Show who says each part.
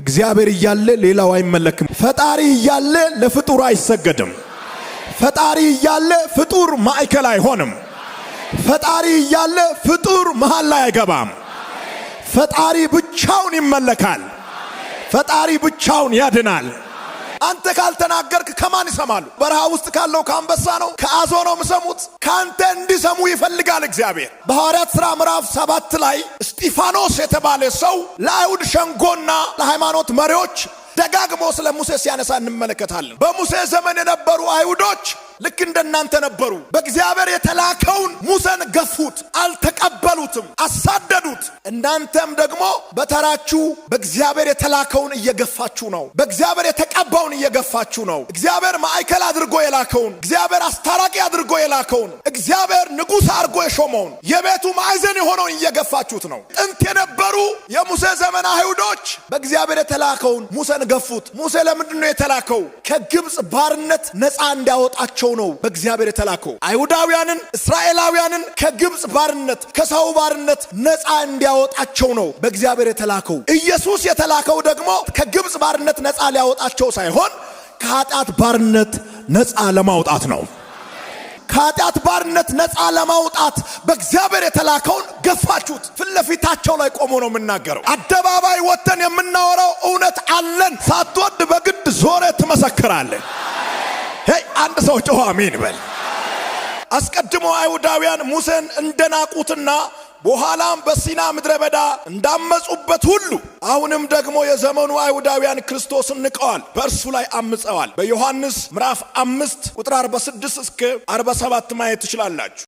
Speaker 1: እግዚአብሔር እያለ ሌላው አይመለክም። ፈጣሪ እያለ ለፍጡር አይሰገድም። ፈጣሪ እያለ ፍጡር ማዕከል አይሆንም። ፈጣሪ እያለ ፍጡር መሃል ላይ አይገባም። ፈጣሪ ብቻውን ይመለካል። ፈጣሪ ብቻውን ያድናል። አንተ ካልተናገርክ ከማን ይሰማሉ? በረሃ ውስጥ ካለው ከአንበሳ ነው ከአዞ ነው የሚሰሙት? ካንተ እንዲሰሙ ይፈልጋል እግዚአብሔር። በሐዋርያት ሥራ ምዕራፍ 7 ላይ እስጢፋኖስ የተባለ ሰው ለአይሁድ ሸንጎና ለሃይማኖት መሪዎች ደጋግሞ ስለ ሙሴ ሲያነሳ እንመለከታለን። በሙሴ ዘመን የነበሩ አይሁዶች ልክ እንደናንተ ነበሩ። በእግዚአብሔር የተላከውን ሙሴን ገፉት፣ አልተቀበሉትም፣ አሳደዱት። እናንተም ደግሞ በተራችሁ በእግዚአብሔር የተላከውን እየገፋችሁ ነው። በእግዚአብሔር የተቀባውን እየገፋችሁ ነው። እግዚአብሔር ማዕከል አድርጎ የላከውን፣ እግዚአብሔር አስታራቂ አድርጎ የላከውን፣ እግዚአብሔር ንጉሥ አድርጎ የሾመውን የቤቱ ማዕዘን የሆነውን እየገፋችሁት ነው። ጥንት የነበሩ የሙሴ ዘመን አይሁዶች በእግዚአብሔር የተላከውን ሙሴን ገፉት። ሙሴ ለምንድን ነው የተላከው? ከግብፅ ባርነት ነፃ እንዲያወጣቸው ነው በእግዚአብሔር የተላከው። አይሁዳውያንን እስራኤላውያንን ከግብፅ ባርነት ከሰው ባርነት ነፃ እንዲያወጣቸው ነው በእግዚአብሔር የተላከው። ኢየሱስ የተላከው ደግሞ ከግብፅ ባርነት ነፃ ሊያወጣቸው ሳይሆን ከኃጢአት ባርነት ነፃ ለማውጣት ነው። ከኃጢአት ባርነት ነፃ ለማውጣት በእግዚአብሔር የተላከውን ገፋችሁት። ፊት ለፊታቸው ላይ ቆሞ ነው የምናገረው። አደባባይ ወጥተን የምናወራው እውነት አለን። ሳትወድ በግድ ዞረ ትመሰክራለህ። አንድ ሰው ጮኸ አሜን በል። አስቀድሞ አይሁዳውያን ሙሴን እንደናቁትና በኋላም በሲና ምድረ በዳ እንዳመጹበት ሁሉ አሁንም ደግሞ የዘመኑ አይሁዳውያን ክርስቶስን ንቀዋል፣ በእርሱ ላይ አምፀዋል። በዮሐንስ ምዕራፍ 5 ቁጥር 46 እስከ 47 ማየት ትችላላችሁ።